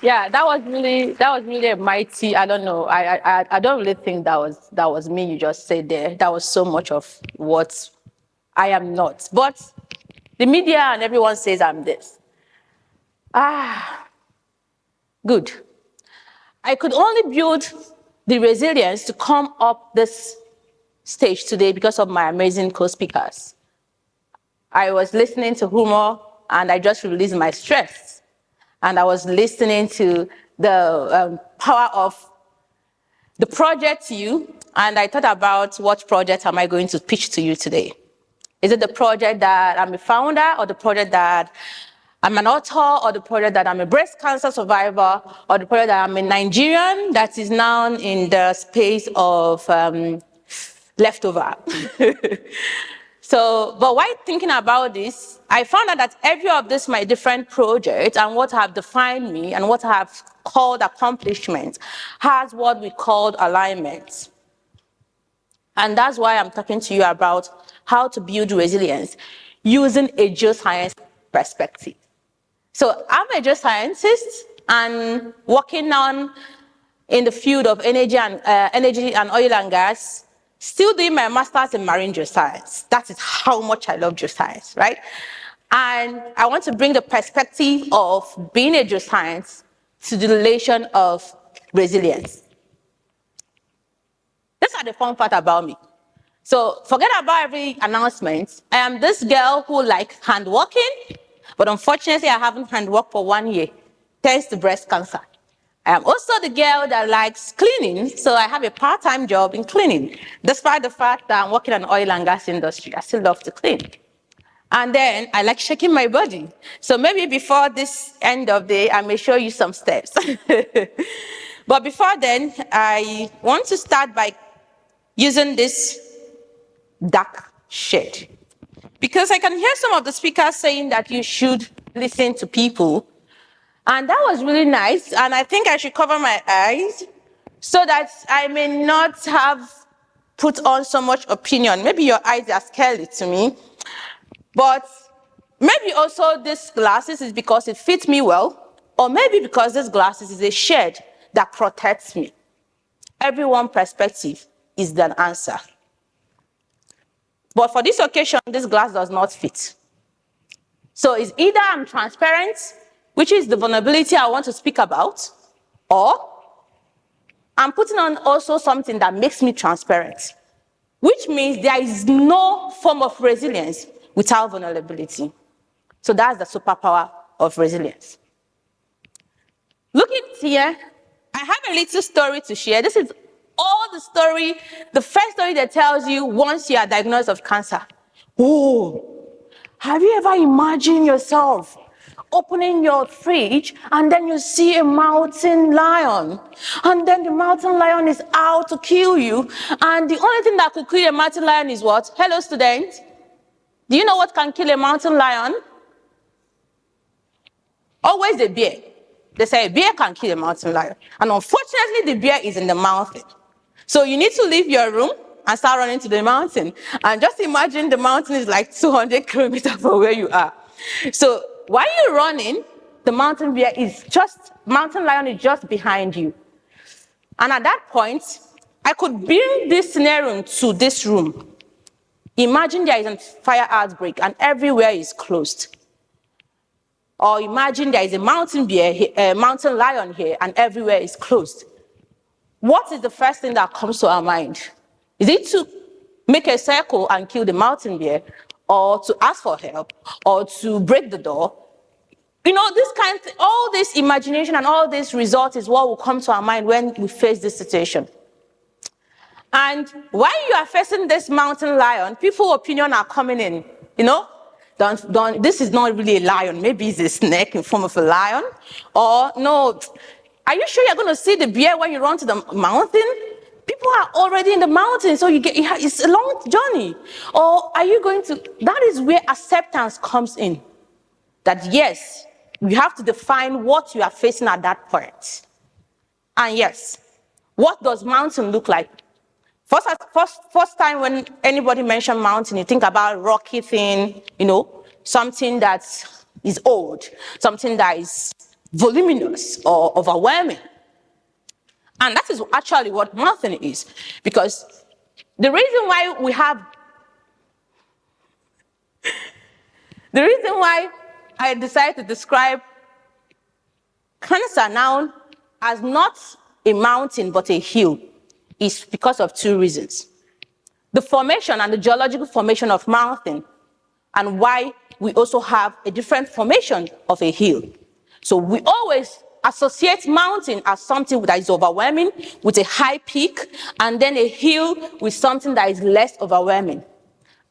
Yeah, that was really a mighty. I don't know. I don't really think that was me. You just said there. That was so much of what I am not. But the media and everyone says I'm this. Ah, good. I could only build the resilience to come up this stage today because of my amazing co-speakers. I was listening to humor and I just released my stress. And I was listening to the power of the project to you, and I thought about what project am I going to pitch to you today. Is it the project that I'm a founder, or the project that I'm an author, or the project that I'm a breast cancer survivor, or the project that I'm a Nigerian that is now in the space of leftover? So, but while thinking about this, I found out that every of these my different projects and what have defined me and what I have called accomplishment has what we call alignment. And that's why I'm talking to you about how to build resilience using a geoscience perspective. So I'm a geoscientist and working on in the field of energy and oil and gas, still doing my master's in marine geoscience. That is how much I love geoscience, right? And I want to bring the perspective of being a geoscience to the relation of resilience. These are the fun part about me. So forget about every announcement. I am this girl who likes hand working, but unfortunately I haven't hand worked for 1 year, thanks to breast cancer. I am also the girl that likes cleaning, so I have a part-time job in cleaning. Despite the fact that I'm working in the oil and gas industry, I still love to clean. And then I like shaking my body. So maybe before this end of the day, I may show you some steps. But before then, I want to start by using this dark shade. Because I can hear some of the speakers saying that you should listen to people. And that was really nice. And I think I should cover my eyes so that I may not have put on so much opinion. Maybe your eyes are scary to me. But maybe also this glasses is because it fits me well. Or maybe because this glasses is a shade that protects me. Everyone's perspective is the answer. But for this occasion, this glass does not fit. So it's either I'm transparent, which is the vulnerability I want to speak about, or I'm putting on also something that makes me transparent, which means there is no form of resilience without vulnerability. So that's the superpower of resilience. Look at here. I have a little story to share. This is all the story, the first story that tells you once you are diagnosed with cancer. Oh, have you ever imagined yourself opening your fridge and then you see a mountain lion, and then the mountain lion is out to kill you, and the only thing that could kill a mountain lion is what? Hello, students. Do you know what can kill a mountain lion? Always a bear. They say a bear can kill a mountain lion. And unfortunately, the bear is in the mountain. So you need to leave your room and start running to the mountain. And just imagine the mountain is like 200 kilometers from where you are. So while you're running, the mountain lion is just behind you. And at that point, I could bring this scenario to this room. Imagine there is a fire outbreak and everywhere is closed. Or imagine there is a mountain lion here and everywhere is closed. What is the first thing that comes to our mind? Is it to make a circle and kill the mountain bear, or to ask for help, or to break the door? You know, all this imagination and all this result is what will come to our mind when we face this situation. And while you are facing this mountain lion, people's opinion are coming in, you know? This is not really a lion. Maybe it's a snake in form of a lion. Or no, are you sure you're going to see the bear when you run to the mountain? People are already in the mountain, so it's a long journey. Or are you going to, that is where acceptance comes in. That yes, you have to define what you are facing at that point. And yes, what does mountain look like? First time when anybody mentioned mountain, you think about rocky thing, you know, something that is old, something that is voluminous or overwhelming. And that is actually what mountain is. Because the reason why I decided to describe cancer now as not a mountain but a hill is because of two reasons. The formation and the geological formation of mountain, and why we also have a different formation of a hill. So we always associate mountain as something that is overwhelming with a high peak, and then a hill with something that is less overwhelming.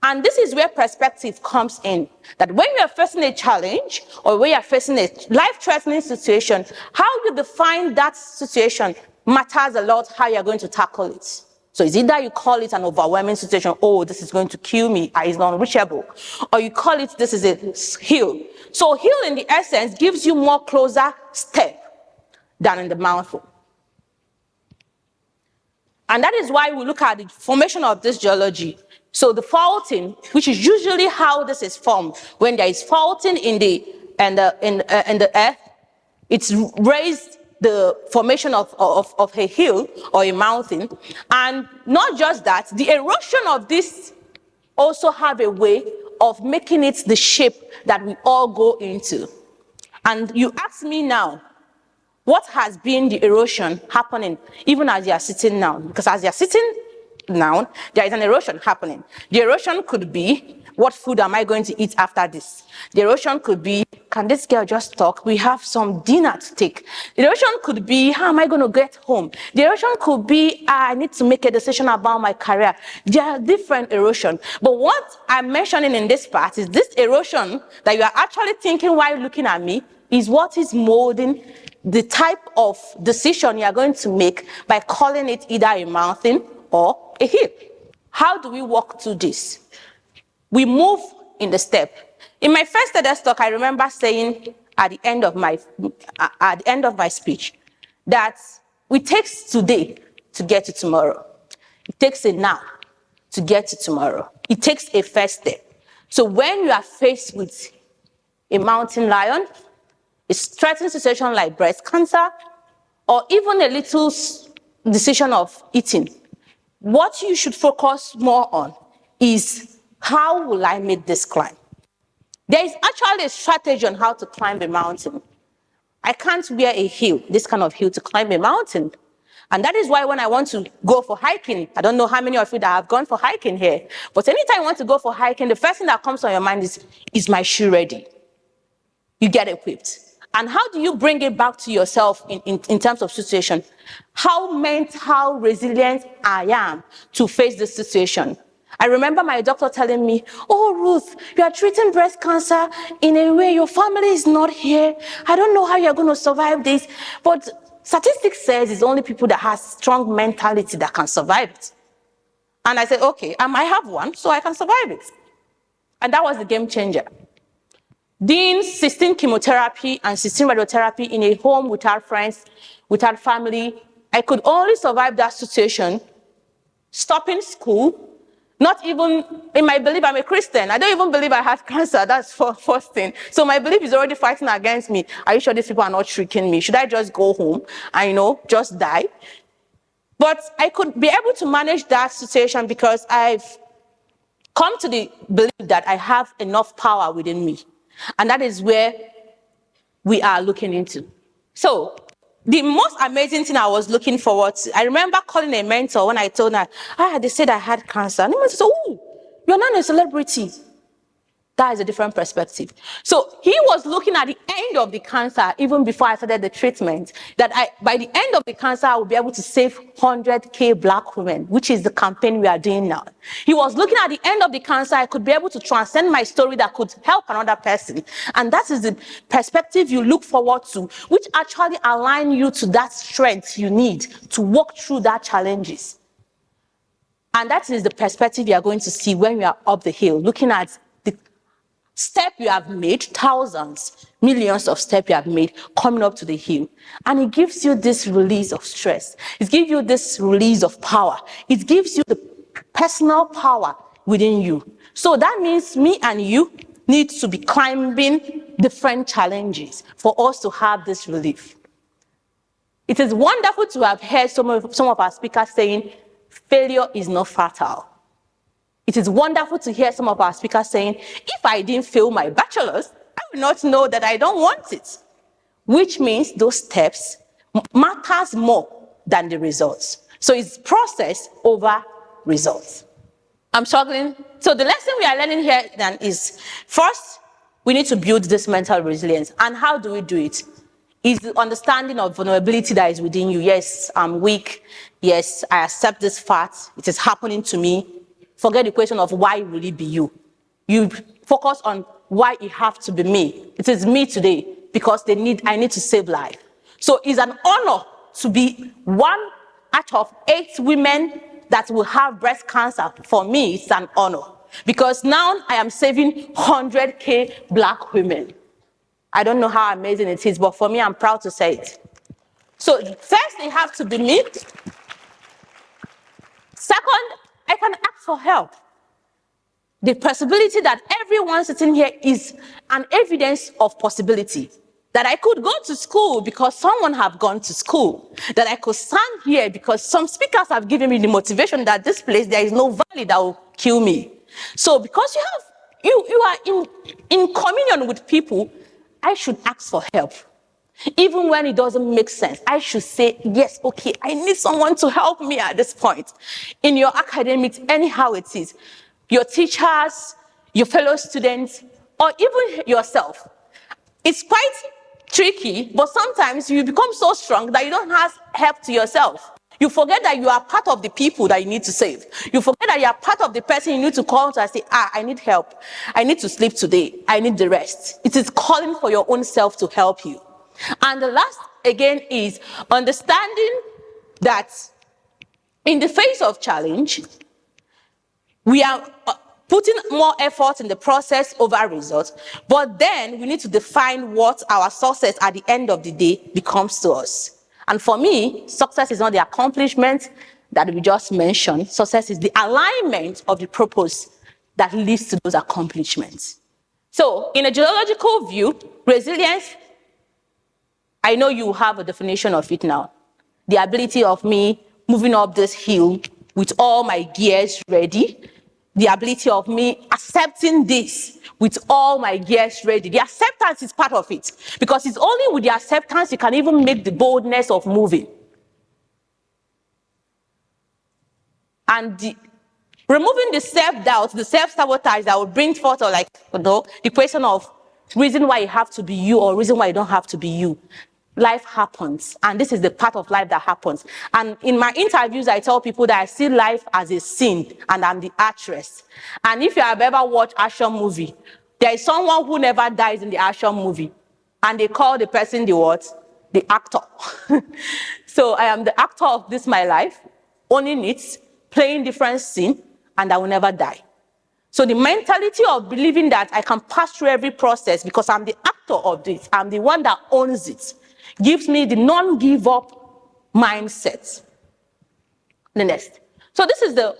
And this is where perspective comes in, that when you are facing a challenge or when you are facing a life-threatening situation, how you define that situation matters a lot how you're going to tackle it. So it's either you call it an overwhelming situation, oh, this is going to kill me, it's unreachable, or you call it this is a hill. So hill in the essence gives you more closer step than in the mountain. And that is why we look at the formation of this geology. So the faulting, which is usually how this is formed, when there is faulting in the earth, it's raised the formation of a hill or a mountain. And not just that, the erosion of this also have a way of making it the shape that we all go into. And you ask me now, what has been the erosion happening even as you are sitting now? Because as you are sitting now, there is an erosion happening. The erosion could be, what food am I going to eat after this? The erosion could be, can this girl just talk? We have some dinner to take. The erosion could be, how am I going to get home? The erosion could be, I need to make a decision about my career. There are different erosion. But what I'm mentioning in this part is this erosion that you are actually thinking while looking at me is what is molding the type of decision you are going to make by calling it either a mountain or a hill. How do we walk through this? We move in the step. In my first TEDx talk, I remember saying at the end of my speech that it takes today to get to tomorrow. It takes a now to get to tomorrow. It takes a first step. So when you are faced with a mountain lion, a threatening situation like breast cancer, or even a little decision of eating, what you should focus more on is, how will I make this climb? There is actually a strategy on how to climb a mountain. I can't wear a hill, this kind of hill, to climb a mountain. And that is why when I want to go for hiking, I don't know how many of you that have gone for hiking here, but anytime you want to go for hiking, the first thing that comes on your mind is my shoe ready? You get equipped. And how do you bring it back to yourself in terms of situation? How resilient I am to face this situation. I remember my doctor telling me, oh, Ruth, you are treating breast cancer in a way your family is not here. I don't know how you're going to survive this. But statistics says it's only people that have strong mentality that can survive it. And I said, okay, I might have one, so I can survive it. And that was the game changer. Doing 16 chemotherapy and 16 radiotherapy in a home without friends, without family, I could only survive that situation, stopping school, not even, in my belief, I'm a Christian. I don't even believe I had cancer, that's first thing. So my belief is already fighting against me. Are you sure these people are not tricking me? Should I just go home and, just die? But I could be able to manage that situation because I've come to the belief that I have enough power within me. And that is where we are looking into. So the most amazing thing I was looking forward to, I remember calling a mentor when I told her, they said I had cancer. And he said, oh, you're not a celebrity. That is a different perspective. So he was looking at the end of the cancer, even before I started the treatment, that by the end of the cancer, I will be able to save 100K Black women, which is the campaign we are doing now. He was looking at the end of the cancer, I could be able to transcend my story that could help another person. And that is the perspective you look forward to, which actually align you to that strength you need to walk through that challenges. And that is the perspective you are going to see when you are up the hill, looking at the step you have made, thousands, millions of steps you have made coming up to the hill. And it gives you this release of stress. It gives you this release of power. It gives you the personal power within you. So that means me and you, need to be climbing different challenges for us to have this relief. It is wonderful to have heard some of our speakers saying, failure is not fatal. It is wonderful to hear some of our speakers saying, if I didn't fail my bachelor's, I will not know that I don't want it. Which means those steps matters more than the results. So it's process over results. I'm struggling. So the lesson we are learning here then is, first, we need to build this mental resilience. And how do we do it? Is the understanding of vulnerability that is within you. Yes, I'm weak. Yes, I accept this fact. It is happening to me. Forget the question of why will it be you. You focus on why it has to be me. It is me today because I need to save life. So it's an honor to be one out of 8 women that will have breast cancer. For me, it's an honor because now I am saving 100K Black women. I don't know how amazing it is, but for me, I'm proud to say it. So first, it has to be me. Second, I can ask for help. The possibility that everyone sitting here is an evidence of possibility. That I could go to school because someone have gone to school. That I could stand here because some speakers have given me the motivation that this place, there is no valley that will kill me. So because you are in communion with people, I should ask for help. Even when it doesn't make sense, I should say, yes, okay, I need someone to help me at this point. In your academics, anyhow it is, your teachers, your fellow students, or even yourself. It's quite tricky, but sometimes you become so strong that you don't have help to yourself. You forget that you are part of the people that you need to save. You forget that you are part of the person you need to call to and say, I need help. I need to sleep today. I need the rest. It is calling for your own self to help you. And the last, again, is understanding that in the face of challenge, we are putting more effort in the process over results, but then we need to define what our success at the end of the day becomes to us. And for me, success is not the accomplishment that we just mentioned. Success is the alignment of the purpose that leads to those accomplishments. So in a geological view, resilience, I know you have a definition of it now. The ability of me moving up this hill with all my gears ready. The ability of me accepting this with all my gears ready. The acceptance is part of it. Because it's only with the acceptance you can even make the boldness of moving. And removing the self-doubt, the self-sabotage that will bring forth, or the question of reason why you have to be you or reason why you don't have to be you. Life happens, and this is the part of life that happens. And in my interviews, I tell people that I see life as a scene, and I'm the actress. And if you have ever watched action movie, there is someone who never dies in the action movie, and they call the person the what? The actor. So I am the actor of this my life, owning it, playing different scene, and I will never die. So the mentality of believing that I can pass through every process because I'm the actor of this, I'm the one that owns it, gives me the non-give-up mindset. The next. So this is the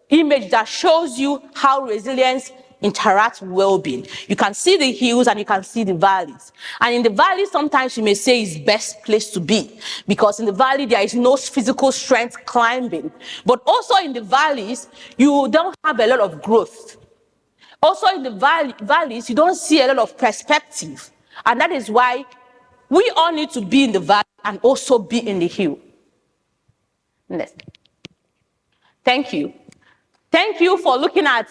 image that shows you how resilience interacts with well-being. You can see the hills and you can see the valleys. And in the valley, sometimes you may say it's best place to be because in the valley, there is no physical strength climbing. But also in the valleys, you don't have a lot of growth. Also in the valleys, you don't see a lot of perspective. And that is why we all need to be in the valley and also be in the hill. Next. Thank you. Thank you for looking at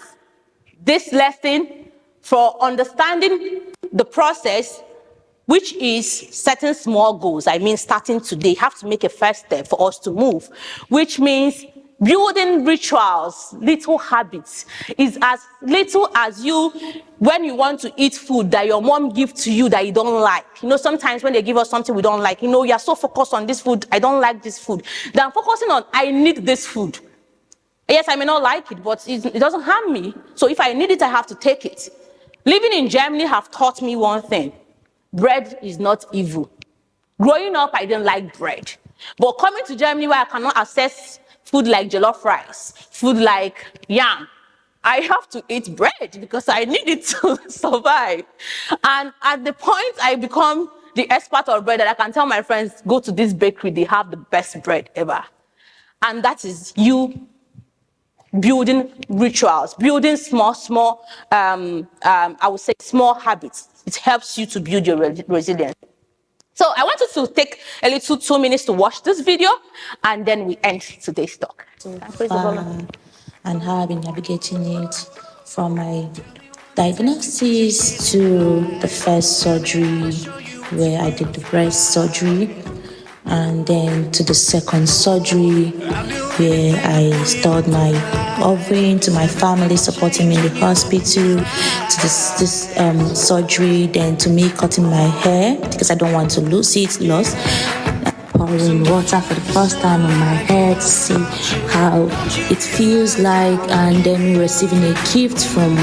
this lesson, for understanding the process, which is setting small goals. I mean, starting today, you have to make a first step for us to move, which means building rituals, little habits, is as little as you, when you want to eat food that your mom gives to you that you don't like. You know, sometimes when they give us something we don't like, you know, you're so focused on this food, I don't like this food. Then focusing on, I need this food. Yes, I may not like it, but it doesn't harm me. So if I need it, I have to take it. Living in Germany have taught me one thing. Bread is not evil. Growing up, I didn't like bread. But coming to Germany where I cannot access food like jollof rice, food like yam, I have to eat bread because I need it to survive. And at the point I become the expert of bread that I can tell my friends, go to this bakery, they have the best bread ever. And that is you building rituals, building small, I would say small habits. It helps you to build your resilience. So I want you to take a little 2 minutes to watch this video, and then we end today's talk. And how I've been navigating it from my diagnosis to the first surgery where I did the breast surgery, and then to the second surgery where I stored my ovary, to my family supporting me in the hospital, to this surgery, then to me cutting my hair because I don't want to lose it, pouring water for the first time on my head to see how it feels like, and then receiving a gift from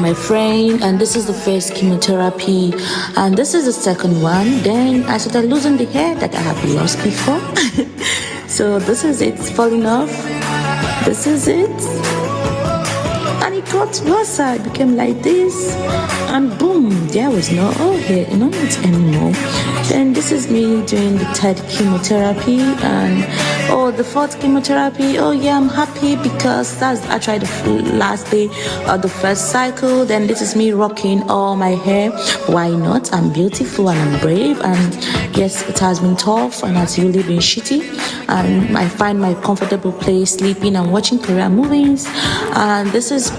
my friend, and this is the first chemotherapy, and this is the second one. Then I started losing the hair that I have lost before. So this is it, falling off. This is it. And it got worse. It became like this, and boom, there was no hair, it anymore. Then this is me doing the third chemotherapy, and the fourth chemotherapy. I'm happy because that's actually the last day of the first cycle. Then this is me rocking all my hair. Why not? I'm beautiful and I'm brave, and yes, it has been tough and it's really been shitty, and I find my comfortable place sleeping and watching Korean movies. And this is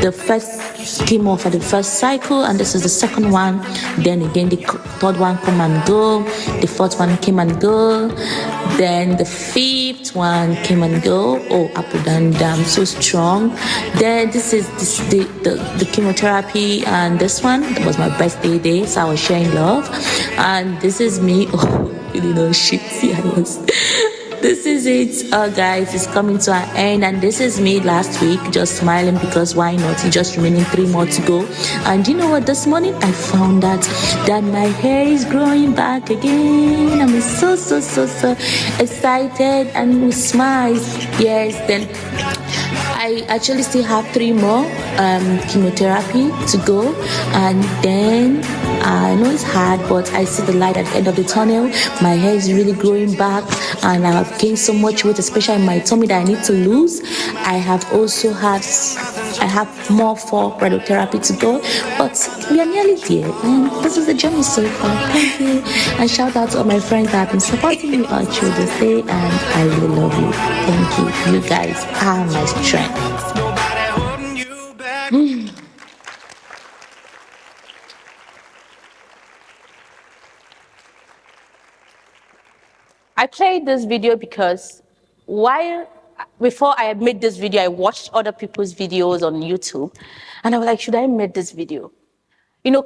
the first chemo for the first cycle, and this is the second one. Then again the third one come and go, the fourth one came and go, then the fifth one came and go. Up and down, so strong. Then this is the chemotherapy, and this one was my birthday day, so I was sharing love. And this is me. This is it, guys. It's coming to an end, and this is me last week, just smiling because why not? It's just remaining 3 more to go. And you know what? This morning I found out that my hair is growing back again. I'm so excited and with smiles. Yes, then I actually still have 3 more chemotherapy to go, and then I know it's hard, but I see the light at the end of the tunnel. My hair is really growing back, and I have gained so much weight, especially in my tummy, that I need to lose. I have more for radiotherapy to go, but we are nearly there. And this is the journey so far. Thank you, and shout out to all my friends that have been supporting me all through this day, and I really love you. Thank you. You guys are my strength. I played this video because before I made this video, I watched other people's videos on YouTube, and I was like, should I make this video?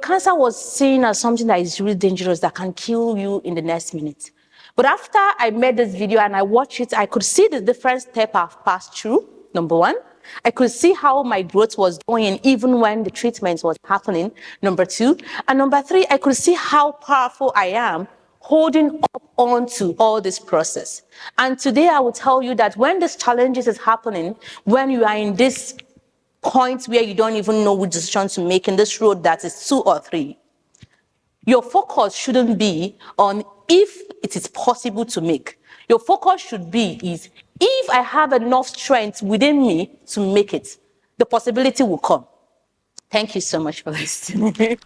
Cancer was seen as something that is really dangerous, that can kill you in the next minute. But after I made this video and I watched it, I could see the different steps I've passed through, number one. I could see how my growth was going even when the treatment was happening, number two. And number three, I could see how powerful I am holding up on to all this process. And today I will tell you that when this challenges is happening, when you are in this point where you don't even know which decision to make in this road that is 2 or 3, your focus shouldn't be on if it is possible to make. Your focus should be is if I have enough strength within me to make it, the possibility will come. Thank you so much for listening.